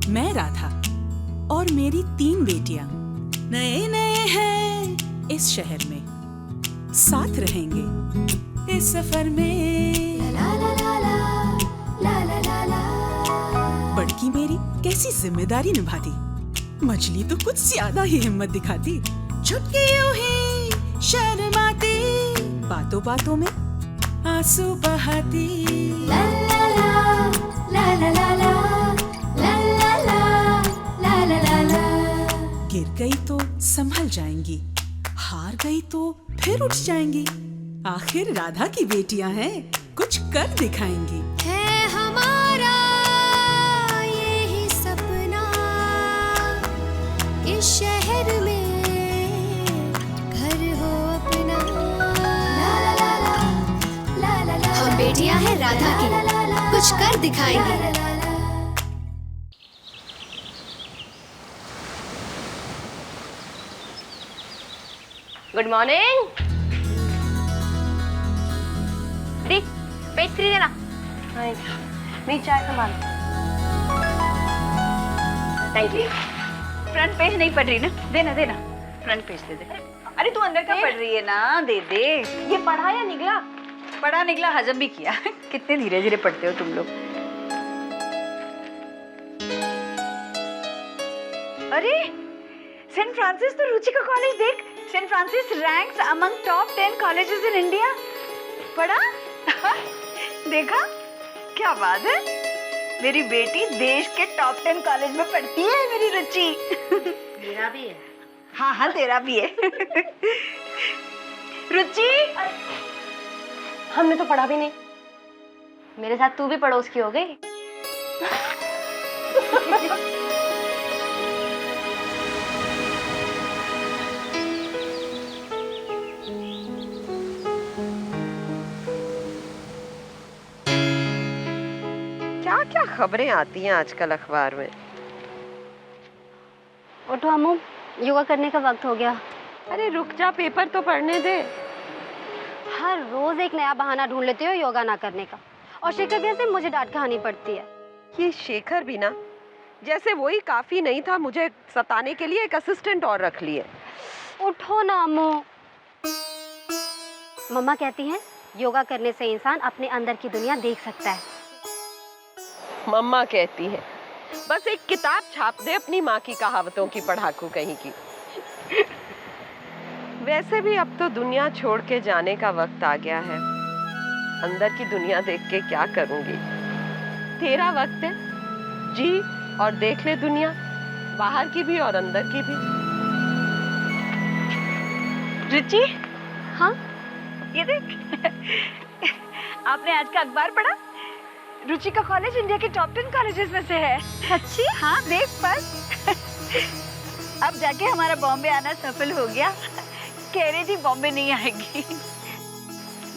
मैं राधा और मेरी 3 बेटियां नए नए हैं इस शहर में, साथ रहेंगे इस सफर में। बड़की मेरी कैसी जिम्मेदारी निभाती, मछली तो कुछ ज्यादा ही हिम्मत दिखाती। छुटकी यूं ही शर्माती, बातों बातों में आंसू बहाती। गिर गई तो संभल जाएंगी, हार गई तो फिर उठ जाएंगी। आखिर राधा की बेटियां हैं, कुछ कर दिखाएंगी। है हमारा यही सपना, इस शहर में घर हो अपना। हम बेटियां हैं राधा की, कुछ कर दिखाएंगे। Good morning. पेज 3 देना। नहीं, चाय संभाल। Thank you. फ्रंट पेज नहीं पढ़ रही ना? देना देना, फ्रंट पेज दे दे। अरे तू अंदर का पढ़ रही है ना, दे दे। ये पढ़ा या निकला? पढ़ा निकला, हजम भी किया। कितने धीरे धीरे पढ़ते हो तुम लोग। अरे सेंट फ्रांसिस तो रुचि का कॉलेज देख। Saint Francis ranks among top 10 colleges in India. पढ़ा? देखा क्या बात है, मेरी बेटी देश के टॉप 10 कॉलेज में पढ़ती है मेरी रुचि। मेरा भी है। हाँ हाँ, तेरा भी है। रुचि, हमने तो पढ़ा भी नहीं। मेरे साथ तू भी पड़ोस की हो गई। क्या क्या खबरें आती हैं आजकल अखबार में। उठो अम्मू, योगा करने का वक्त हो गया। अरे रुक जा, पेपर तो पढ़ने दे। हर रोज एक नया बहाना ढूंढ लेते हो योगा ना करने का, और शेखर भैया से मुझे डांट खानी पड़ती है। ये शेखर भी ना, जैसे वही काफी नहीं था मुझे सताने के लिए एक असिस्टेंट और रख लिए। उठो ना अम्मू। मम्मा कहती हैं योगा करने से इंसान अपने अंदर की दुनिया देख सकता है। मम्मा कहती है बस एक किताब छाप दे अपनी माँ की कहावतों की, पढ़ाकू कहीं की। वैसे भी अब तो दुनिया छोड़ के जाने का वक्त आ गया है। अंदर की दुनिया देख के क्या करूंगी। तेरा वक्त है, जी और देख ले दुनिया, बाहर की भी और अंदर की भी। रुचि, हाँ ये देख। आपने आज का अखबार पढ़ा? रुचि का कॉलेज इंडिया के टॉप 10 कॉलेजेस में से है। सच्ची? हाँ देख पर। अब जाके हमारा बॉम्बे आना सफल हो गया। कह रही थी बॉम्बे नहीं आएगी।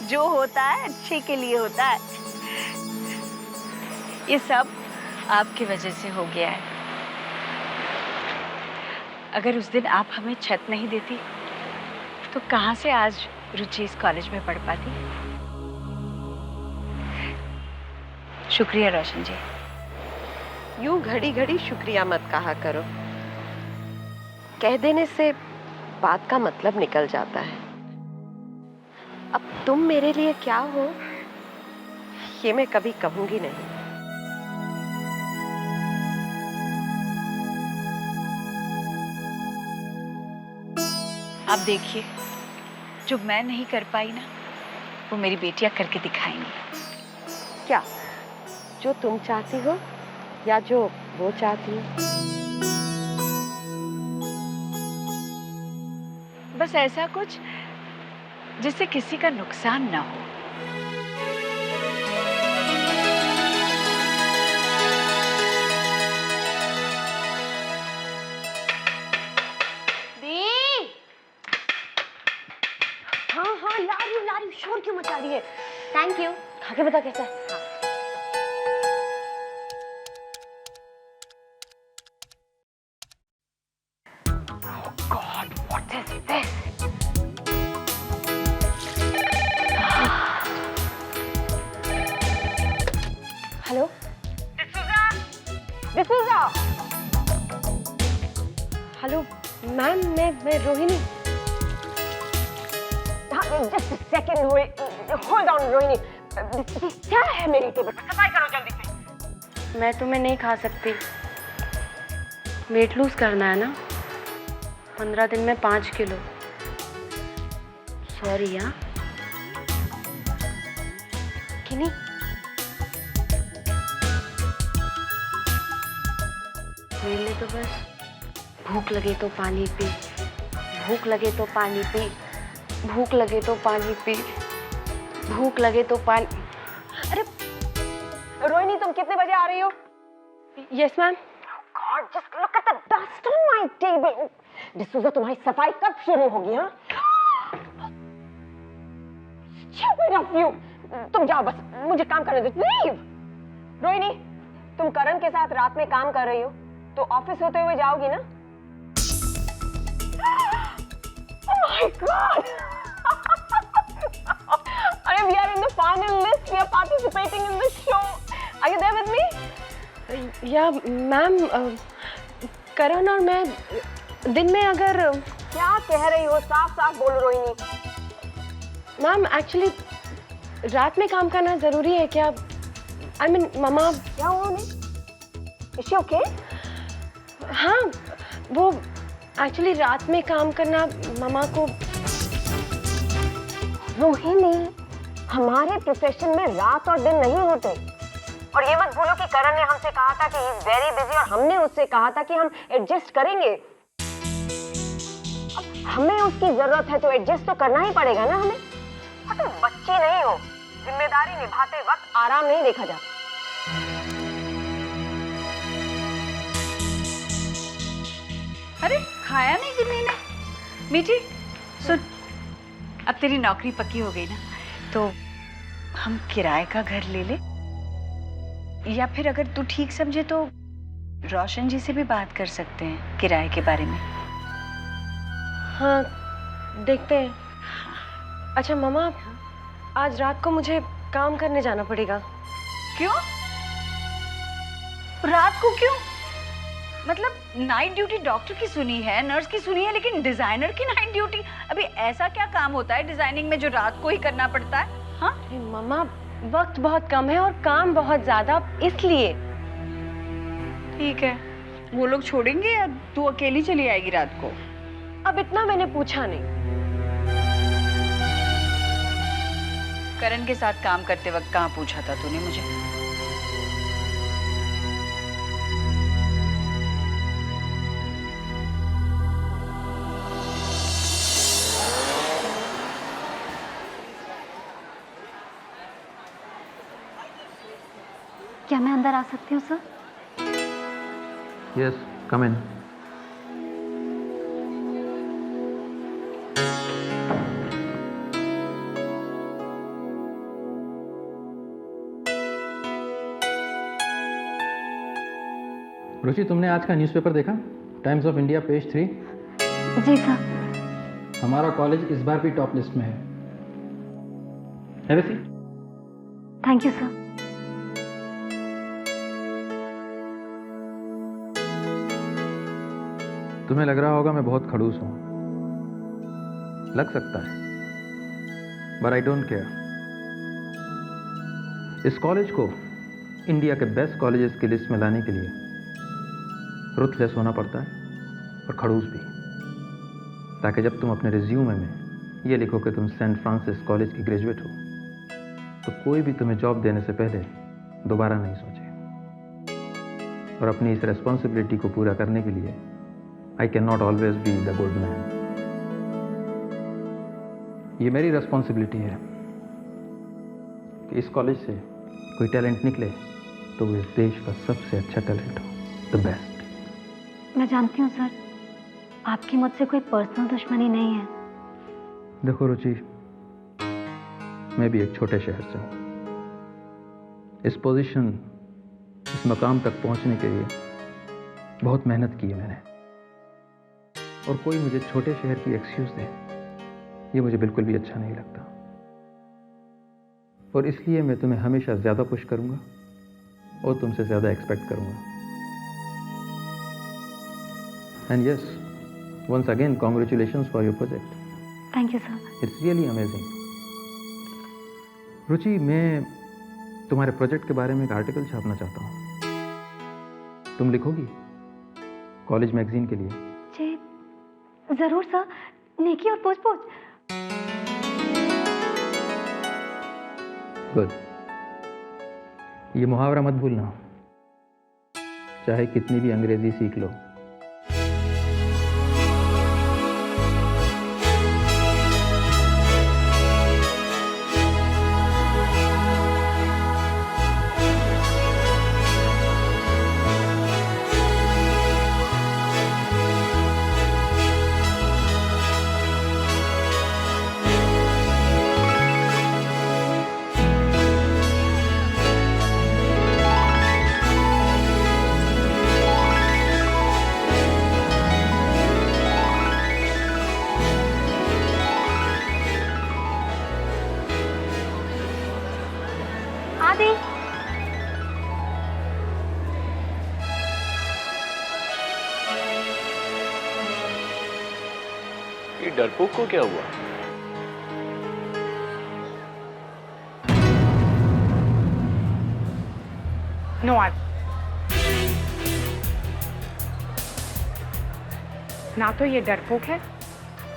जो होता है अच्छे के लिए होता है। ये सब आपकी वजह से हो गया है। अगर उस दिन आप हमें छत नहीं देती तो कहाँ से आज रुचि इस कॉलेज में पढ़ पाती। शुक्रिया रोशन जी। यूं घड़ी घड़ी शुक्रिया मत कहा करो, कह देने से बात का मतलब निकल जाता है। अब तुम मेरे लिए क्या हो ये मैं कभी कहूंगी नहीं। आप देखिए, जो मैं नहीं कर पाई ना, वो मेरी बेटियां करके दिखाएंगी। क्या जो तुम चाहती हो या जो वो चाहती है? बस ऐसा कुछ जिससे किसी का नुकसान ना हो। दी, हाँ ला रही हूँ, शोर क्यों मचा रही है? Thank you. खा के बता कैसा है? हाँ। God, what is this? Hello, D'Souza, hello ma'am, मैं Rohini. Just second, hold on Rohini. क्या है मेरी टेबल पर? सफाई करो जल्दी से। मैं तुम्हें नहीं खा सकती। वेट लूज करना है ना, 15 दिन में 5 किलो। सॉरी यार। किनी मेरे लिए तो बस भूख लगे तो पानी पी, भूख लगे तो पानी पी, भूख लगे तो पानी पी, भूख लगे तो पानी। अरे रोहिणी, तुम कितने बजे आ रही हो? Yes ma'am. God, just look at the dust on my table. D'Souza, तुम्हारी सफाई कब शुरू होगी? हाँ, स्टूपिड ऑफ यू। तुम जाओ, बस मुझे काम करने दो। लीव। रोहिणी, तुम करण के साथ रात में काम कर रही हो तो ऑफिस होते हुए जाओगी ना? Oh my God! We are in the final list. We are participating in the show. Are you there with me? Yeah, ma'am, Karan और मैं दिन में अगर... क्या कह रही हो? साफ साफ बोलो रोहिणी। मैम, एक्चुअली रात में काम करना जरूरी है क्या? I mean, ममा... क्या हुआ उन्हें? Is she okay? हाँ, वो एक्चुअली रात में काम करना ममा को... रोहिणी, हमारे प्रोफेशन में रात और दिन नहीं होते। और ये मत भूलो कि करण ने हमसे कहा था कि ही इज वेरी बिजी, और हमने उससे कहा था कि हम एडजस्ट करेंगे। अब हमें उसकी जरूरत है तो एडजस्ट तो करना ही पड़ेगा ना हमें। और तुम बच्ची नहीं हो, जिम्मेदारी निभाते वक्त आराम नहीं देखा जाता। अरे खाया नहीं गिन्नी ने? मीठी सुन, अब तेरी नौकरी पक्की हो गई ना, तो हम किराए का घर ले ले, या फिर अगर तू ठीक समझे तो रोशन जी से भी बात कर सकते हैं किराए के बारे में। हाँ, देखते हैं। अच्छा ममा, आज रात को मुझे काम करने जाना पड़ेगा। क्यों? रात को क्यों? मतलब नाइट ड्यूटी डॉक्टर की सुनी है, नर्स की सुनी है, लेकिन डिजाइनर की नाइट ड्यूटी? अभी ऐसा क्या काम होता है डिजाइनिंग में जो रात को ही करना पड़ता है? हाँ मम्मा, वक्त बहुत कम है और काम बहुत ज्यादा, इसलिए। ठीक है, वो लोग छोड़ेंगे या तू अकेली चली आएगी रात को? अब इतना मैंने पूछा नहीं। करण के साथ काम करते वक्त कहाँ पूछा था तूने मुझे? क्या मैं अंदर आ सकती हूँ sir? Yes, come in. Ruchi, तुमने आज का न्यूज़पेपर देखा? Times of India page 3। जी सर। हमारा कॉलेज इस बार भी टॉप लिस्ट में है। Have a seat. Thank you sir. तुम्हें लग रहा होगा मैं बहुत खड़ूस हूं। लग सकता है, बट आई डोंट केयर। इस कॉलेज को इंडिया के बेस्ट कॉलेजेस की लिस्ट में लाने के लिए रुथलेस होना पड़ता है और खड़ूस भी, ताकि जब तुम अपने रिज्यूमे में ये लिखो कि तुम सेंट फ्रांसिस कॉलेज की ग्रेजुएट हो, तो कोई भी तुम्हें जॉब देने से पहले दोबारा नहीं सोचे। और अपनी इस रेस्पॉन्सिबिलिटी को पूरा करने के लिए I cannot always be the good man. ये मेरी रेस्पॉन्सिबिलिटी है कि इस कॉलेज से कोई टैलेंट निकले तो वो इस देश का सबसे अच्छा टैलेंट हो, द बेस्ट। मैं जानती हूँ सर, आपकी मुझसे कोई पर्सनल दुश्मनी नहीं है। देखो रुचि, मैं भी एक छोटे शहर से हूँ। इस पोजीशन, इस मकाम तक पहुँचने के लिए बहुत मेहनत की है मैंने, और कोई मुझे छोटे शहर की एक्सक्यूज दे, ये मुझे बिल्कुल भी अच्छा नहीं लगता। और इसलिए मैं तुम्हें हमेशा ज़्यादा पुश करूंगा और तुमसे ज़्यादा एक्सपेक्ट करूंगा। And yes, once again, congratulations for your project. Thank you sir. It's really amazing. रुचि, मैं तुम्हारे प्रोजेक्ट के बारे में एक आर्टिकल छापना चाहता हूँ। तुम लिखोगी कॉलेज मैगजीन के लिए? जी जरूर सर, नेकी और पूछ पूछ। गुड। ये मुहावरा मत भूलना, चाहे कितनी भी अंग्रेजी सीख लो। आदि ये डरपोक को क्या हुआ? नो ना तो ये डरपोक है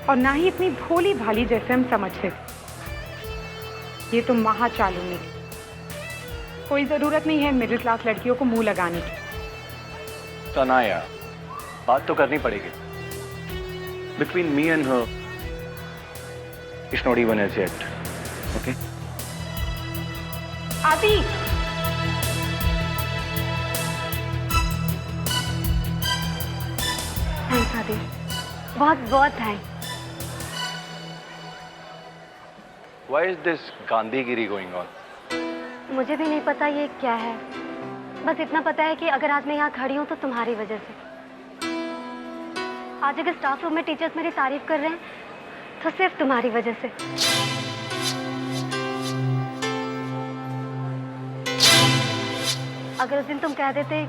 और ना ही इतनी भोली भाली जैसे हम समझते थे। ये तो महाचालुनी। कोई जरूरत नहीं है मिडिल क्लास लड़कियों को मुंह लगाने की। तनाया, बात तो करनी पड़ेगी। Between me and her, it's not even as yet. Okay? आदि, थैंक्स आदि, बहुत बहुत thanks. Why is this Gandhigiri going on? मुझे भी नहीं पता ये क्या है, बस इतना पता है कि अगर आज मैं यहाँ खड़ी हूँ तो तुम्हारी वजह से। आज अगर स्टाफ रूम में टीचर्स मेरी तारीफ कर रहे हैं तो सिर्फ तुम्हारी वजह से। अगर उस दिन तुम कह देते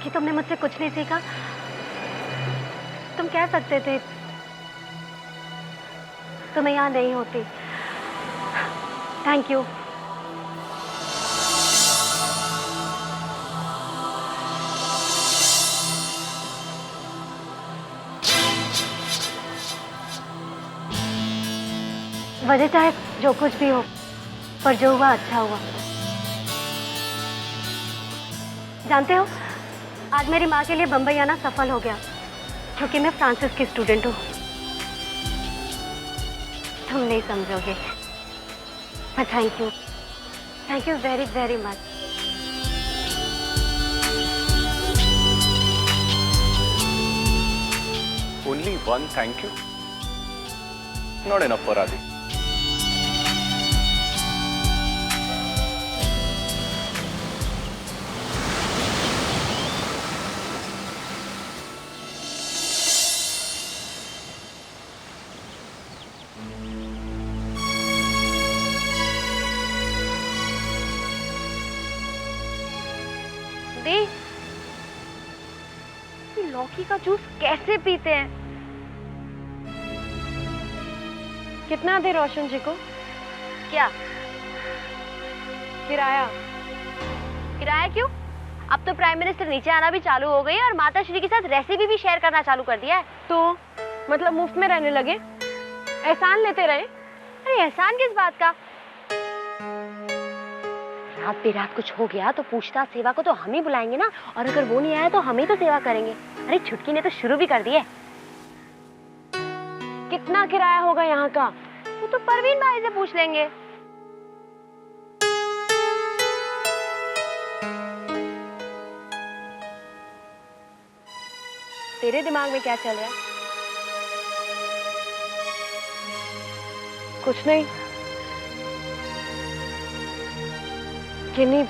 कि तुमने मुझसे कुछ नहीं सीखा, तुम कह सकते थे तो मैं यहाँ नहीं होती। Thank you. वजह चाहे जो कुछ भी हो, पर जो हुआ अच्छा हुआ। जानते हो, आज मेरी माँ के लिए बम्बई आना सफल हो गया, क्योंकि मैं फ्रांसिस की स्टूडेंट हूँ। तुम नहीं समझोगे, पर thank you very very much. Only one thank you? Not enough for Adi. दी, लौकी का जूस कैसे पीते हैं? कितना दे रोशन जी को? क्या किराया? किराया क्यों? अब तो प्राइम मिनिस्टर नीचे आना भी चालू हो गई है और माता श्री के साथ रेसिपी भी शेयर करना चालू कर दिया है। तो मतलब मुफ्त में रहने लगे, एहसान लेते रहे। अरे एहसान किस बात का? रात बेरात कुछ हो गया तो पूछताछ सेवा को तो हम ही बुलाएंगे ना, और अगर वो नहीं आया तो हम ही तो सेवा करेंगे। अरे छुटकी ने तो शुरू भी कर दिया है। कितना किराया होगा यहाँ का? वो तो परवीन भाई से पूछ लेंगे। तेरे दिमाग में क्या चल रहा है? कुछ नहीं। किन्नी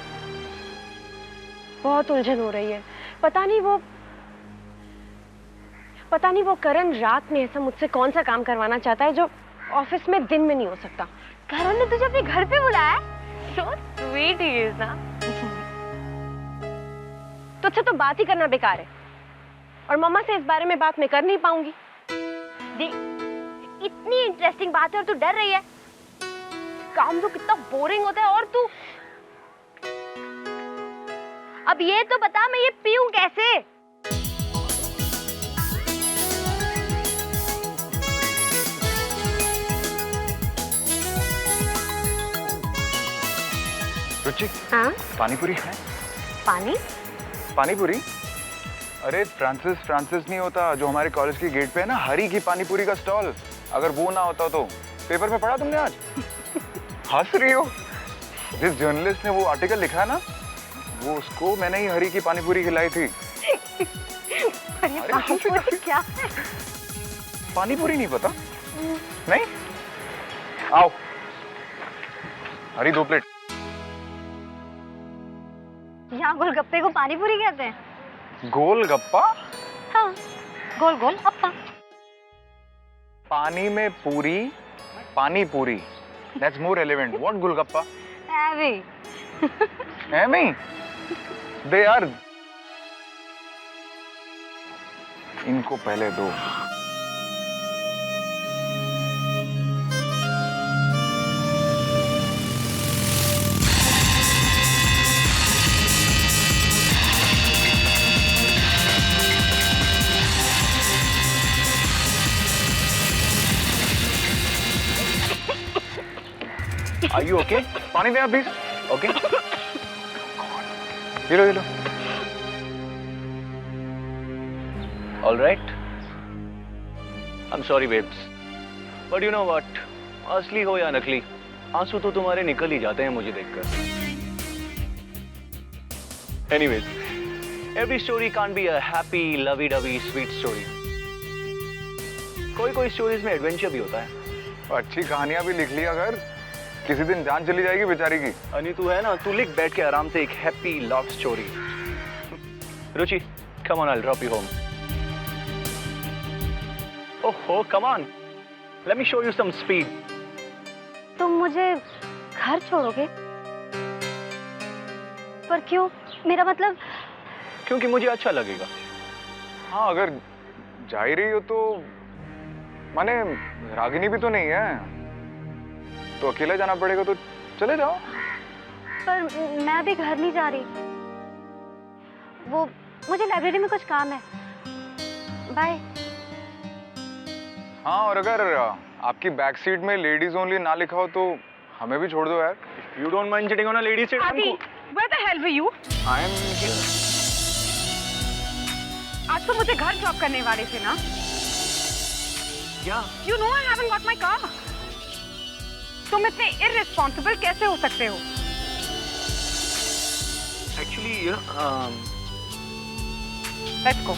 बहुत उलझन हो रही है। पता नहीं वो करण रात में ऐसा मुझसे कौन सा काम करवाना चाहता है जो ऑफिस में दिन में नहीं हो सकता। करण ने तुझे अपने घर पे बुलाया? So sweet he is ना। तुझसे तो बात ही करना बेकार है। और मम्मा से इस बारे में बात मैं कर नहीं पाऊंगी। देख, इतनी इंटरेस्टिंग बात है और तू डर रही है। काम तो कितना बोरिंग होता है और तू। अब ये तो बता, मैं ये पीऊं कैसे? रुचि, हाँ? पानी पूरी है? पानी? पानी पूरी? अरे फ्रांसिस नहीं होता जो हमारे कॉलेज की गेट पे है ना, हरी की पानी पूरी का स्टॉल। अगर वो ना होता तो पेपर में पढ़ा तुमने आज? हंस रही हो? जिस जर्नलिस्ट ने वो आर्टिकल लिखा है ना, वो उसको मैंने ही हरी की पानी पूरी खिलाई थी। अरे पानी पूरी क्या है? पानी पूरी नहीं पता? नहीं? आओ, हरी 2 प्लेट। यहाँ गोलगप्पे को पानी पूरी कहते हैं? गोलगप्पा? हाँ, गोल गोल अप्पा। पानी में पूरी, पानी पूरी। That's more relevant. What golgappa? अरे Amy, they are. इनको पहले दो। Are you okay? पानी देना प्लीज। ओके, ये लो। All right. I'm sorry, babes. But you know what? असली हो या नकली, आंसू तो तुम्हारे निकल ही जाते हैं मुझे देखकर। Anyways, every story can't be a happy, lovey-dovey, sweet story. कोई स्टोरीज में एडवेंचर भी होता है। अच्छी कहानियां भी लिख लिया कर, किसी दिन जान चली जाएगी बेचारी की। अनी तू है ना, तू लिख बैठ के आराम से एक happy love story. Ruchi, come on, I will drop you home. ओहो, come on, let me show you some speed. तुम मुझे घर छोड़ोगे? पर क्यों? मेरा मतलब। क्योंकि मुझे अच्छा लगेगा। हाँ, अगर जा ही रही हो तो, माने रागिनी भी तो नहीं है, तो अकेले जाना पड़ेगा तो चले जाओ। पर मैं अभी घर नहीं जा रही, वो मुझे लाइब्रेरी में कुछ काम है। बाय। हाँ, और अगर आपकी बैक सीट में लेडीज ओनली ना लिखा हो तो हमें भी छोड़ दो यार। You don't mind sitting on a ladies seat? आदि, where the hell were you? I am here. आज तो मुझे घर ड्रॉप करने वाले थे ना? क्या? You know I haven't got my car. तुम इतने irresponsible कैसे हो सकते हो? Actually Let's go.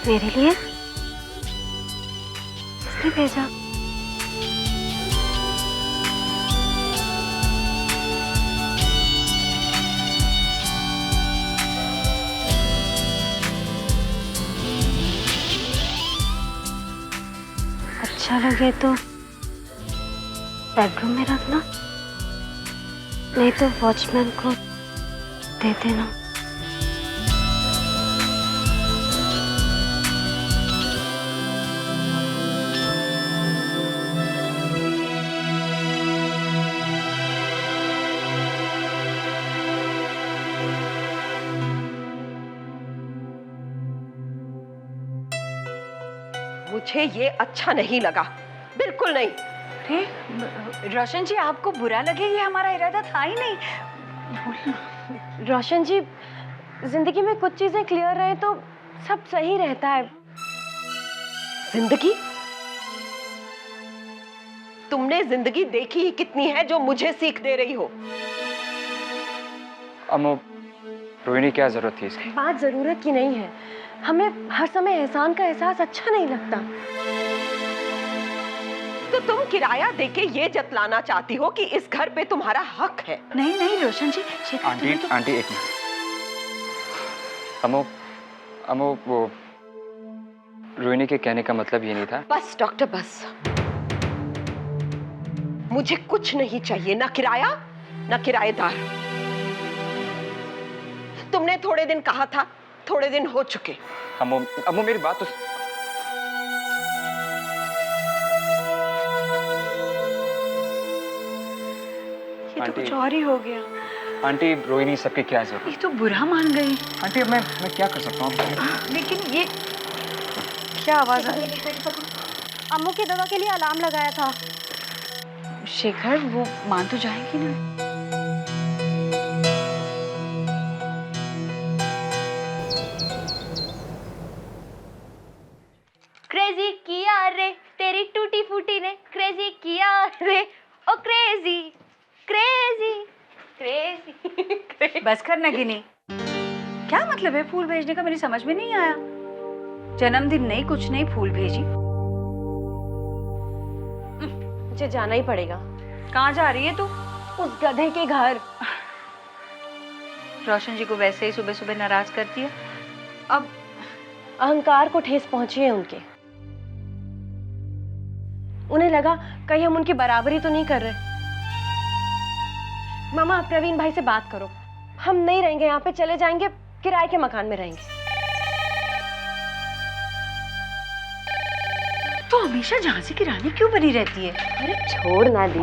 मेरे लिए? किसने भेजा? अच्छा लगे तो बेडरूम में रखना, नहीं तो वॉचमैन को दे देना। मुझे ये अच्छा नहीं लगा, बिल्कुल नहीं। अरे रोशन जी, आपको बुरा लगे ये हमारा इरादा था ही नहीं। रोशन जी, जिंदगी में कुछ चीजें क्लियर रहे तो सब सही रहता है। जिंदगी? तुमने जिंदगी देखी ही कितनी है जो मुझे सीख दे रही हो? अम्मू, रोहिणी क्या जरूरत थी इसकी? बात जरूरत की नहीं है, हमें हर समय एहसान का एहसास अच्छा नहीं लगता। तो तुम किराया देके ये जतलाना चाहती हो कि इस घर पे तुम्हारा हक है? नहीं नहीं रोशन जी, आंटी आंटी एक मिनट। अम्मू अम्मू, वो रोहिणी के कहने का मतलब ये नहीं था। बस डॉक्टर बस, मुझे कुछ नहीं चाहिए, ना किराया ना किराएदार। तुमने थोड़े दिन कहा था, थोड़े दिन हो चुके। अम्मू अम्मू मेरी बात तो ये तो कुछ और ही हो गया। आंटी, रोहिणी सबकी क्या जरूरत? ये तो बुरा मान गई। आंटी अब मैं क्या कर सकता हूँ? लेकिन ये क्या आवाज आ रही? अम्मू की दवा के लिए अलार्म लगाया था। शेखर, वो मान तो जाएगी ना? क्रेजी किया रे तेरी टूटी फूटी ने, क्रेजी किया रे ओ क्रेजी क्रेजी क्रेजी। बस कर नगिनी, क्या मतलब है फूल भेजने का? मेरी समझ में नहीं आया। जन्मदिन नहीं, कुछ नहीं, फूल भेजी। मुझे जाना ही पड़ेगा। कहाँ जा रही है तू? उस गधे के घर। रोशन जी को वैसे ही सुबह सुबह नाराज करती है। अब अहंकार को ठेस पहुंची है उनके। उन्हें लगा कहीं हम उनकी बराबरी तो नहीं कर रहे। मामा, आप प्रवीण भाई से बात करो, हम नहीं रहेंगे यहाँ पे, चले जाएंगे, किराए के मकान में रहेंगे। तो हमेशा झांसी की रानी क्यों बनी रहती है? अरे छोड़ ना दी।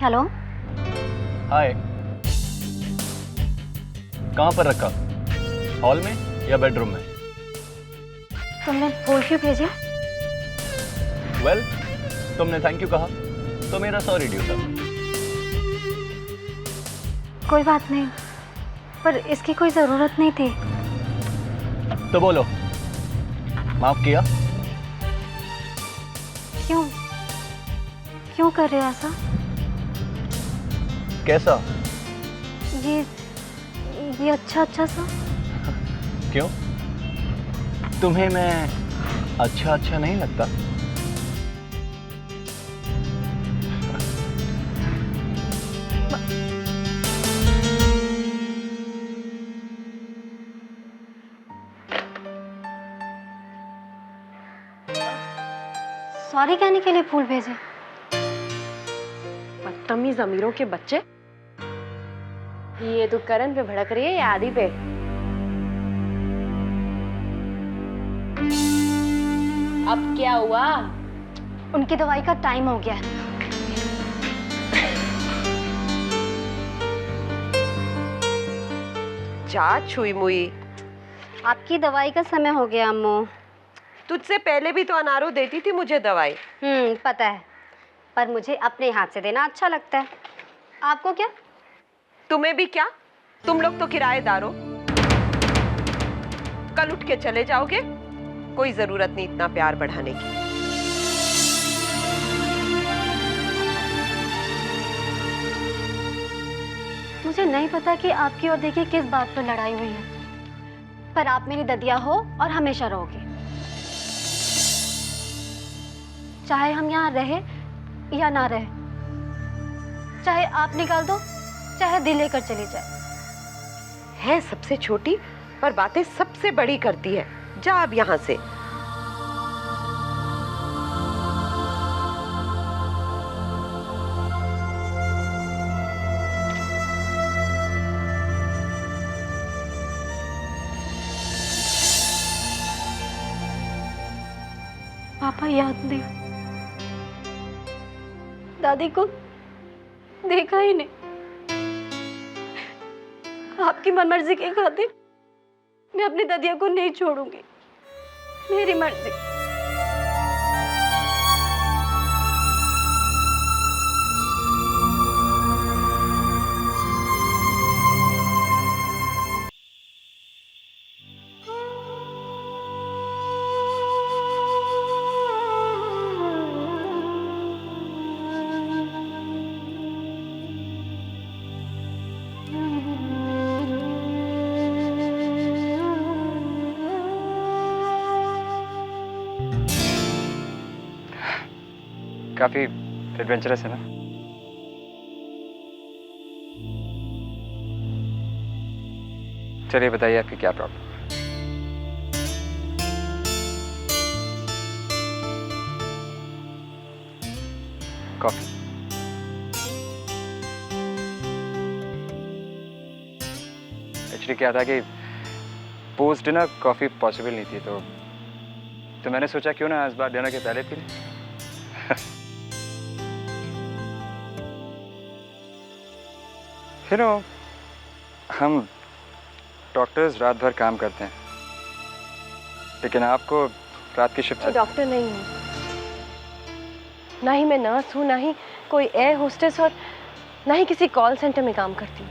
हेलो, हाय, कहाँ पर रखा? हॉल में या बेडरूम में? तुमने फूल क्यों भेजे? वेल, तुमने थैंक यू कहा तो मेरा सॉरी ड्यू था। कोई बात नहीं, पर इसकी कोई जरूरत नहीं थी। तो बोलो, माफ किया? क्यों क्यों कर रहे हो ऐसा? कैसा? ये अच्छा सा। क्यों? तुम्हें मैं अच्छा नहीं लगता? सॉरी कहने के लिए फूल भेजे? बदतमीज अमीरों के बच्चे। ये तो करण पे भड़क रही है या आदि पे? अब क्या हुआ? उनकी दवाई का टाइम हो गया। जा छुई मुई, आपकी दवाई का समय हो गया अम्मू। तुझसे पहले भी तो अनारो देती थी मुझे दवाई। पता है, पर मुझे अपने हाथ से देना अच्छा लगता है। आपको क्या? तुम्हें भी क्या? तुम लोग तो किराएदार हो, कल उठ के चले जाओगे। कोई जरूरत नहीं इतना प्यार बढ़ाने की। मुझे नहीं पता कि आपकी और देखिए किस बात पर लड़ाई हुई है, पर आप मेरी ददिया हो और हमेशा रहोगे। चाहे हम यहाँ रहे या ना रहे, चाहे आप निकाल दो, चाहे दिल लेकर चली जाए। है सबसे छोटी पर बातें सबसे बड़ी करती है। जा अब यहाँ से। पापा याद नहीं, दादी को देखा ही नहीं। आपकी मनमर्जी के खातिर मैं अपनी दादिया को नहीं छोड़ूंगी, मेरी मर्जी। काफी एडवेंचरस है ना? चलिए बताइए आपकी क्या प्रॉब्लम? कॉफी। एक्चुअली क्या था कि पोस्ट डिनर कॉफी पॉसिबल नहीं थी, तो मैंने सोचा क्यों ना इस बार डिनर के पहले पी लें। फिर हम डॉक्टर्स रात भर काम करते हैं, लेकिन आपको रात की शिफ्ट। डॉक्टर नहीं हूँ, ना ही मैं नर्स हूँ, ना ही कोई एयर होस्टेस, और ना ही किसी कॉल सेंटर में काम करती हूँ।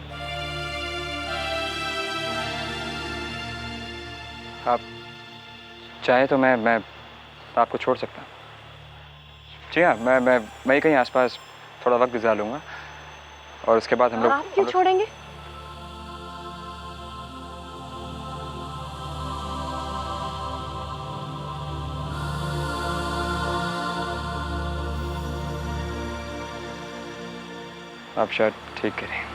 आप चाहे तो मैं आपको छोड़ सकता हूँ। जी हाँ, मैं ही कहीं आसपास थोड़ा वक्त गुजार लूँगा और उसके बाद हम लोग। आप क्यों छोड़ेंगे? आप शायद ठीक करें।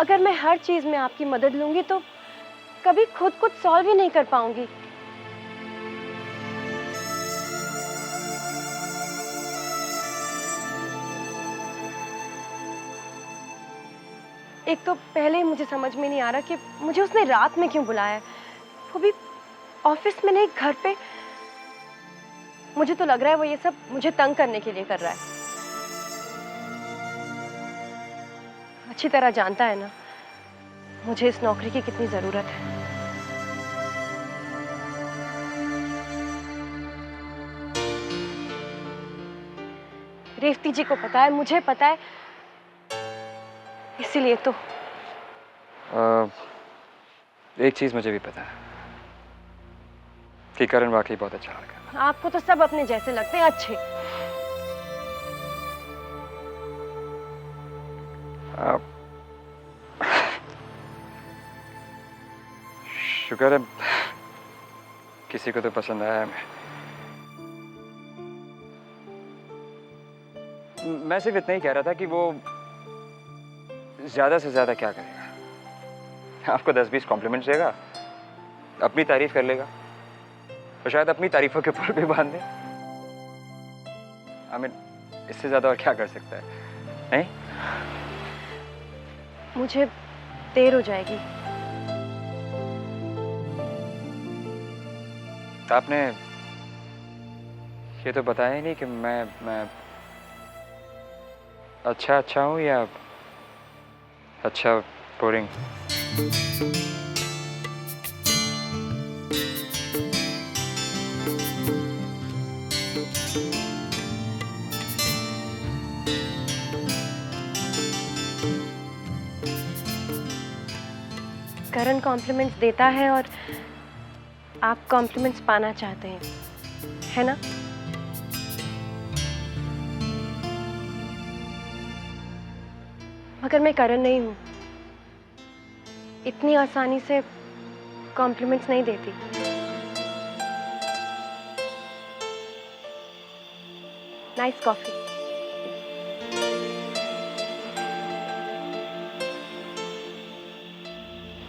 अगर मैं हर चीज में आपकी मदद लूंगी तो कभी खुद कुछ सॉल्व ही नहीं कर पाऊंगी। एक तो पहले ही मुझे समझ में नहीं आ रहा कि मुझे उसने रात में क्यों बुलाया है, वो भी ऑफिस में नहीं, घर पे। मुझे तो लग रहा है वो ये सब मुझे तंग करने के लिए कर रहा है। अच्छी तरह जानता है ना मुझे इस नौकरी की कितनी जरूरत है। रेवती जी को पता है, मुझे पता है, इसीलिए तो। एक चीज मुझे भी पता है कि करण वाकई बहुत अच्छा लड़का है। आपको तो सब अपने जैसे लगते हैं, अच्छे। शुक्र है किसी को तो पसंद आया है। मैं सिर्फ इतना ही कह रहा था कि वो ज्यादा से ज्यादा क्या करेगा, आपको 10-20 कॉम्प्लीमेंट देगा, अपनी तारीफ कर लेगा और शायद अपनी तारीफों के ऊपर भी बांध दे। इससे ज्यादा और क्या कर सकता है, नहीं? मुझे देर हो जाएगी। तो आपने ये तो बताया ही नहीं कि मैं अच्छा हूँ या अच्छा बोरिंग। करण कॉम्प्लीमेंट्स देता है और आप कॉम्प्लीमेंट्स पाना चाहते हैं, है ना? मगर मैं करण नहीं हूं, इतनी आसानी से कॉम्प्लीमेंट्स नहीं देती। Nice coffee.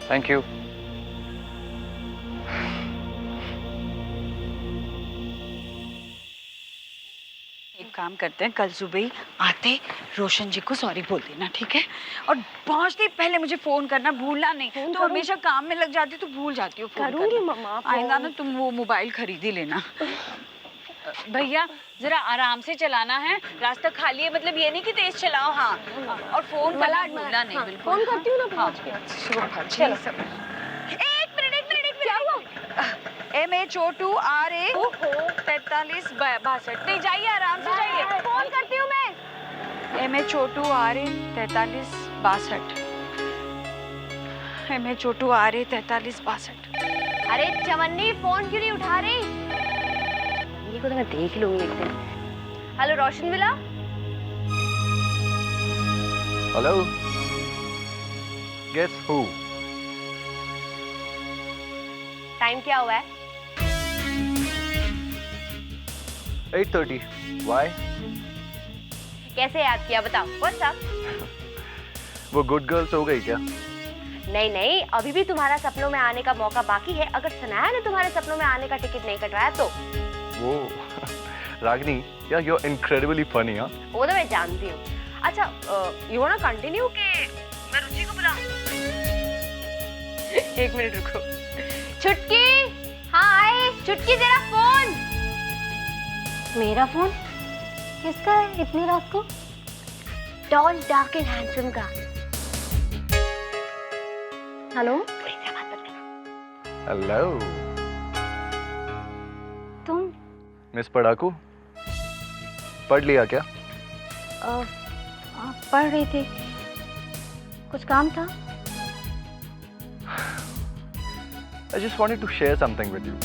Thank you. एक काम करते हैं, कल सुबह ही आते रोशन जी को सॉरी बोल देना, ठीक है? और पहुंचते ही पहले मुझे फोन करना, भूलना नहीं। तो हमेशा काम में लग जाती तो भूल जाती हो। करूंगी मम्मा। आएगा ना तुम वो मोबाइल खरीद ही लेना। भैया जरा आराम से चलाना है, रास्ता खाली है, मतलब ये नहीं कि तेज चलाओ। हाँ, और फोन करना भूलना नहीं। बिल्कुल फोन करती हूँ ना पहुंच के। चलो सब। एक मिनट क्या हुआ? MH02RA 4362। नहीं जाइए, आराम से जाइए। फोन करती हूँ मैं। MH02RA 4362। MH02RA 4362। अरे चवन्नी, फोन क्यों नहीं उठा रही? ये को तो मैं देख लूंगी एक दिन। Hello Roshan villa. Hello, guess who? Time क्या हुआ है? 8:30. Why? कैसे याद किया बताओ? What's up? वो गुड गर्ल सो गई क्या? नहीं नहीं, अभी भी तुम्हारा सपनों में आने का मौका बाकी है। अगर सनाया ने तुम्हारे सपनों में आने का टिकट नहीं कटवाया तो। वो रागिनी, यार यू आर इनक्रेडिबली फनी। हाँ, वो तो मैं जानती हूँ। अच्छा, यू वांट टू कंटिन्यू के मैं रुचि को बुलाऊं? एक मिनट रुको। छुटकी, हाँ आए। छुटकी तेरा फोन। मेरा फोन किसका है इतनी रात को? टॉल डार्क एंड हैंडसम का। हेलो, हेलो तुम? मिस पढ़ाकू, पढ़ लिया क्या? पढ़ रही थी, कुछ काम था? I just wanted to share something with you.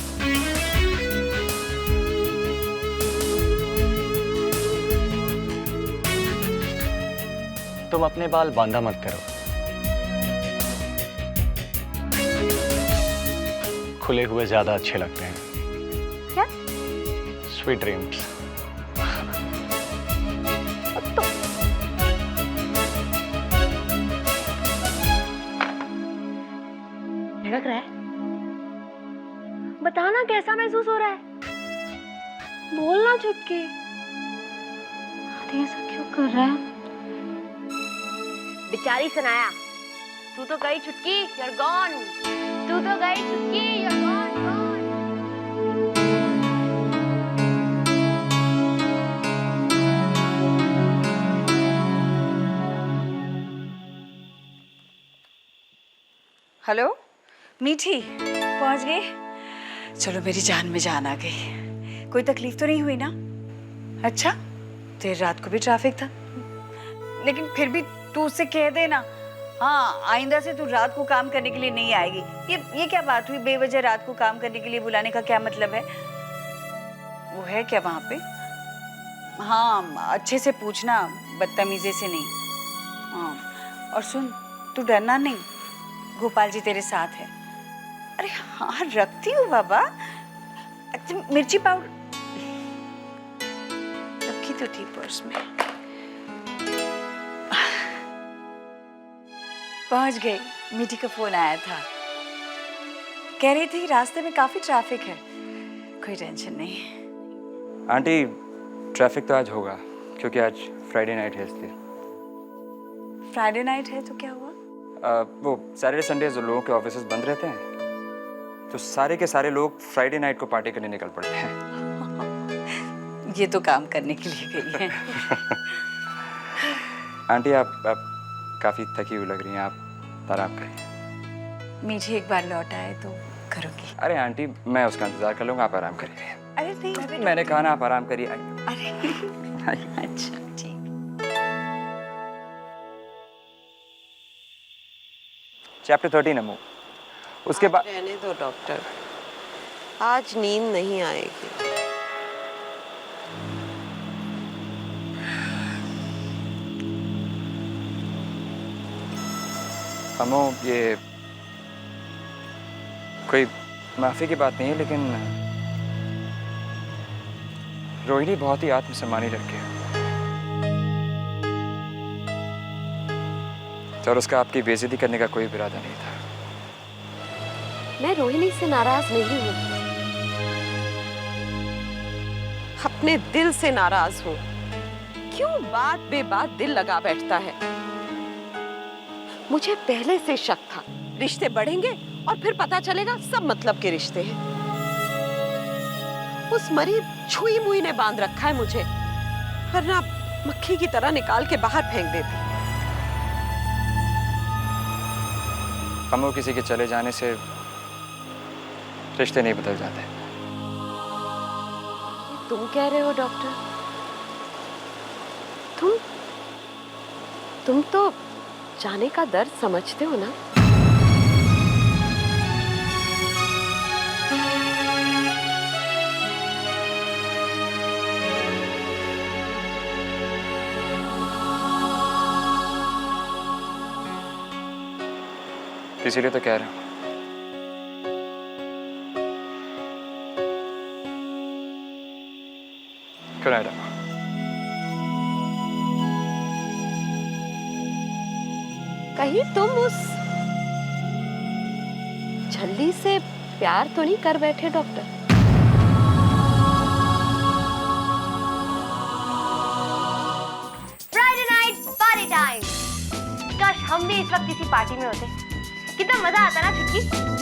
तुम अपने बाल बांधा मत करो, खुले हुए ज्यादा अच्छे लगते हैं। क्या? Sweet dreams. झड़क रहा है? बताना कैसा महसूस हो रहा है? बोलना छुटकी। आदि ऐसा क्यों कर रहा है? बेचारी सनाया, तू तो गई छुटकी, you're gone। तू तो गई छुटकी, you're gone, gone। हेलो मीठी, पहुंच गई? चलो मेरी जान में जान आ गई। कोई तकलीफ तो नहीं हुई ना? अच्छा, देर रात को भी ट्रैफिक था, लेकिन फिर भी तू उससे कह देना, हाँ आइंदा से तू रात को काम करने के लिए नहीं आएगी। ये क्या बात हुई? बेवजह रात को काम करने के लिए बुलाने का क्या मतलब है? वो है क्या वहाँ पे? हाँ अच्छे से पूछना, बदतमीजी से नहीं। हाँ और सुन, तू डरना नहीं, गोपाल जी तेरे साथ है। अरे हाँ रखती हूँ बाबा। अच्छा मिर्ची पाउडर रखी तो थी पर्स में। पहुंच गई। मीठी का फोन आया था, कह रही थी रास्ते में काफी ट्रैफिक है। कोई टेंशन नहीं। आंटी, ट्रैफिक तो आज होगा क्योंकि आज फ्राइडे नाइट है इसलिए। फ्राइडे नाइट है तो क्या हुआ? वो सैटरडे संडे जो लोगों के ऑफिसेज बंद रहते हैं, तो सारे के सारे लोग फ्राइडे नाइट को पार्टी करने निकल पड़ते हैं। ये तो काम करने के लिए गई है। आंटी आप काफी थकी हुई लग रही हैं, आप आराम करिए। मीठी एक बार लौट आए तो करोगी? अरे आंटी, मैं उसका इंतजार कर लूंगा, आप आराम करिए। अरे नहीं, मैंने कहा ना आप आराम करिए। अरे अच्छा ठीक। चैप्टर 13 अमू, उसके बाद रहने दो डॉक्टर, आज नींद नहीं आएगी। अमू, ये कोई माफी की बात नहीं है, लेकिन रोहिणी बहुत ही आत्मसम्मानी लड़की है और उसका आपकी बेइज्जती करने का कोई इरादा नहीं था। मैं रोहिणी से नाराज नहीं हूँ, अपने दिल से नाराज हूँ। क्यों बात बेबात दिल लगा बैठता है? मुझे पहले से शक था, रिश्ते बढ़ेंगे और फिर पता चलेगा सब मतलब के रिश्ते हैं। उस मरी छुई मुई ने बांध रखा है मुझे, वरना मक्खी की तरह निकाल के बाहर फेंक देती। अमू, किसी के चले जाने से रिश्ते नहीं बदल जाते। तुम कह रहे हो डॉक्टर? तुम तो जाने का दर्द समझते हो ना? इसीलिए तो कह रहा हूँ, गुड नाइट। कहीं तुम उस झल्ली से प्यार तो नहीं कर बैठे doctor? Friday night party time. काश हम भी इस वक्त किसी पार्टी में होते, कितना मजा आता ना छुटकी।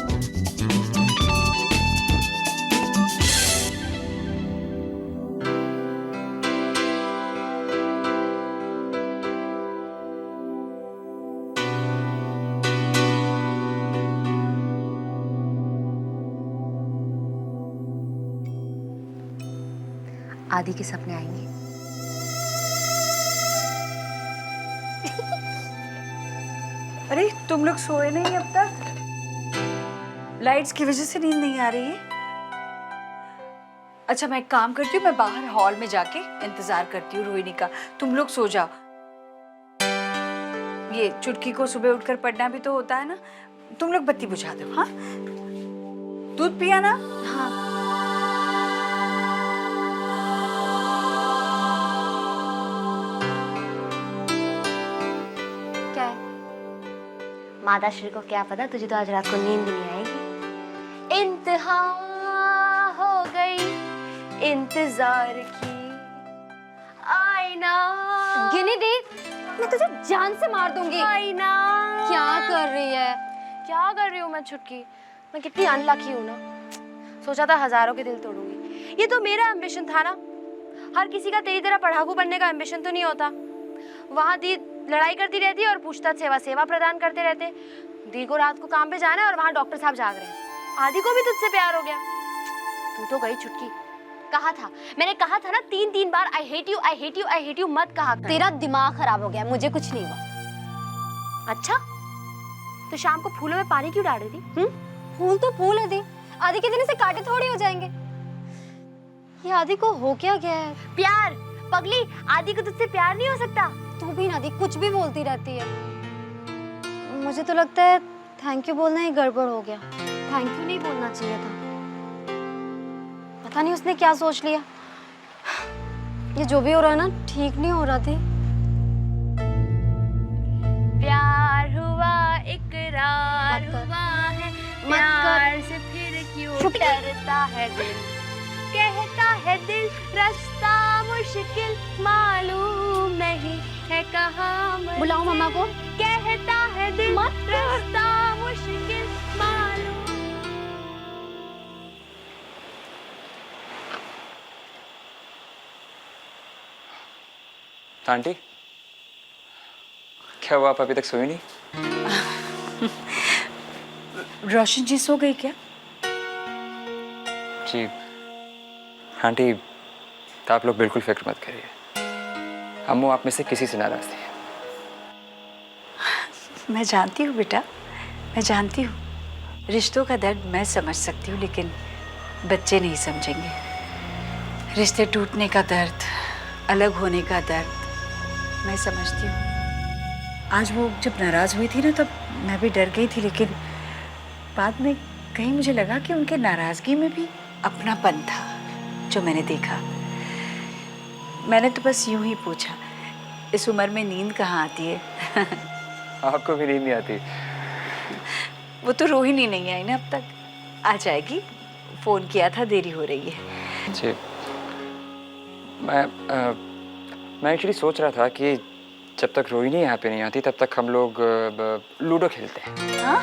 आदि के सपने आएंगे। अरे तुम लोग सोए नहीं अब तक? लाइट्स की वजह से नींद नहीं आ रही है? अच्छा मैं एक काम करती हूँ, मैं बाहर हॉल में जाके इंतजार करती हूँ रोहिणी का। तुम लोग सो जाओ। ये चुटकी को सुबह उठकर पढ़ना भी तो होता है ना। तुम लोग बत्ती बुझा दो। हाँ, दूध पिया ना? हाँ। क्या है? माताश्री को क्या पता, तुझे तो आज रात को नींद नहीं आएगी। इंतहा हो गई इंतजार की, आईना गिनी देख, मैं तुझे जान से मार दूंगी। आईना। क्या कर रही है? क्या कर रही हूँ मैं छुटकी? मैं कितनी अनलकी हूँ ना। सोचा था हजारों के दिल तोड़ूंगी। ये तो मेरा एम्बिशन था ना। हर किसी का तेरी तरह पढ़ाकू बनने का एम्बिशन तो नहीं होता। वहाँ दी लड़ाई करती रहती है और पूछताछ सेवा प्रदान करते रहते। दी को रात को काम पे जाना है और वहाँ डॉक्टर साहब जाग रहे हैं। आदि को भी तुझसे प्यार हो गया। तू तो गई छुटकी। कहा था, मैंने कहा था ना 3 बार I hate you I hate you I hate you मत कहा कर। तेरा दिमाग खराब हो गया, मुझे कुछ नहीं हुआ। अच्छा, तो शाम को फूलों में पानी क्यों डाल रही थी? फूल तो फूल है दी, आदि के दिन से कांटे थोड़ी हो जाएंगे। ये आदि को हो क्या गया है? प्यार पगली, आदि को तुझसे प्यार नहीं हो सकता। तू भी ना दी कुछ भी बोलती रहती है। मुझे तो लगता है थैंक यू बोलना ही गड़बड़ हो गया। थैंक यू नहीं बोलना चाहिए था। पता नहीं उसने क्या सोच लिया। ये जो भी हो रहा है ना, ठीक नहीं हो रहा थी। प्यार हुआ इकरार मत कर। हुआ है, मत प्यार कर। से फिर क्यों चुप। डरता है दिल, कहता है दिल रास्ता मुश्किल मालूम नहीं है कहाँ मंजिल। बुलाओ मम्मा को। कहता है दिल मत कर। रास्ता मुश्किल मालूम। आंटी क्या हुआ, आप अभी तक सोई नहीं? रोशन जी सो गई क्या? जी आंटी, तो आप लोग बिल्कुल फिक्र मत करिए। अम्मू आप में से किसी से नाराज थी। मैं जानती हूँ बेटा, मैं जानती हूँ। रिश्तों का दर्द मैं समझ सकती हूँ, लेकिन बच्चे नहीं समझेंगे। रिश्ते टूटने का दर्द, अलग होने का दर्द मैं समझती हूँ। आज वो जब नाराज़ हुई थी ना, तब मैं भी डर गई थी, लेकिन बाद में कहीं मुझे लगा कि उनके नाराज़गी में भी अपनापन था जो मैंने देखा। मैंने तो बस यूं ही पूछा, इस उम्र में नींद कहाँ आती है? आपको भी नींद नहीं आती? वो तो रोहिणी नहीं आई ना अब तक, आ जाएगी। फ़ोन किया था, देरी हो रही है। जी मैं एक्चुअली सोच रहा था कि जब तक रोहिणी यहाँ पे नहीं आती तब तक हम लोग लूडो खेलते हैं। हाँ?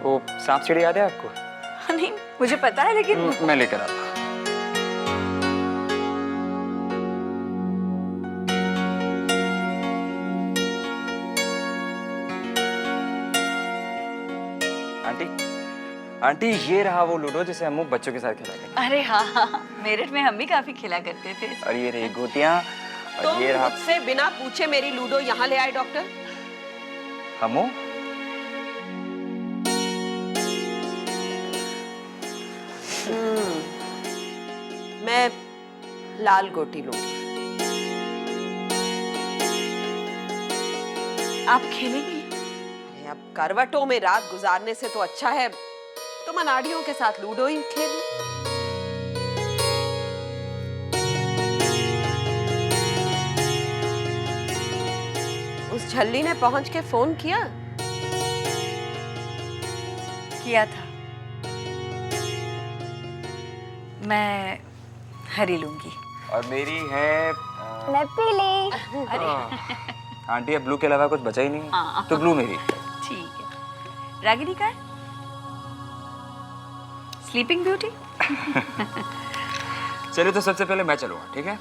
वो सांप सीढ़ी याद है आपको? नहीं, मुझे पता है, लेकिन मैं लेकर आता हूँ। आंटी ये रहा वो लूडो जिसे हम बच्चों के साथ खेला करते। अरे हाँ, मेरठ में हम भी काफी खेला करते थे। और ये रही गोटियां, और ये रहा। मुझसे बिना पूछे मेरी लूडो यहाँ ले आए डॉक्टर। हमू मैं लाल गोटी लूंगी। आप खेलेंगी? अरे अब करवटों में रात गुजारने से तो अच्छा है तुम अनाड़ियों के साथ लूडो ही खेलो। झल्ली ने पहुंच के फोन किया? किया था। मैं हरी लूंगी। और मेरी है मैं पीली। आंटी, अब ब्लू के अलावा कुछ बचा ही नहीं है, तो ब्लू मेरी। ठीक है। रागिनी का है? Sleeping beauty. चलिए, तो सबसे पहले मैं चलूंगा, ठीक है?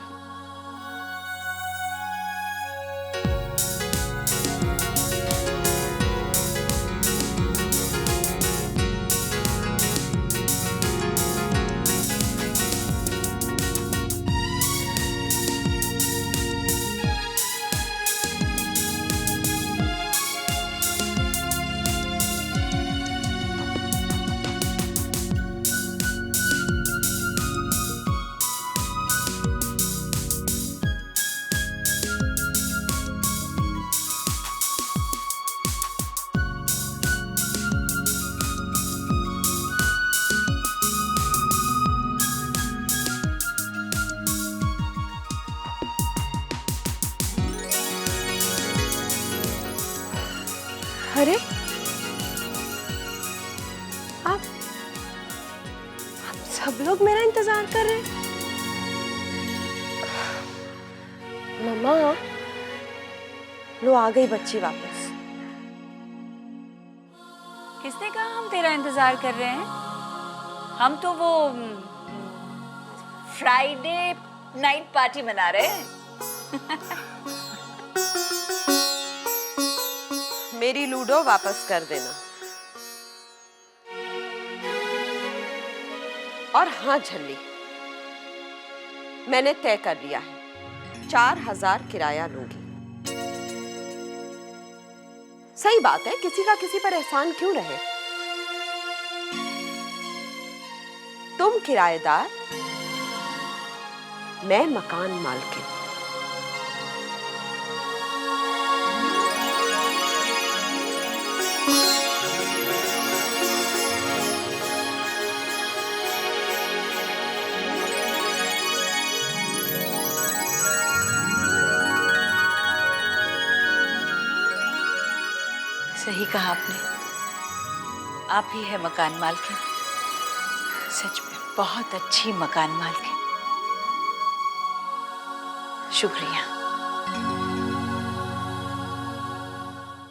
अरे आप सब लोग मेरा इंतजार कर रहे हैं। मम्मा, लो आ गई बच्ची वापस। किसने कहा हम तेरा इंतजार कर रहे हैं? हम तो वो फ्राइडे नाइट पार्टी मना रहे हैं। मेरी लूडो वापस कर देना। और हाँ झल्ली, मैंने तय कर लिया है, 4000 किराया लूंगी। सही बात है, किसी का किसी पर एहसान क्यों रहे। तुम किराएदार, मैं मकान मालकिन। सही कहा आपने, आप ही है मकान मालकिन। सच में बहुत अच्छी मकान मालकिन। शुक्रिया।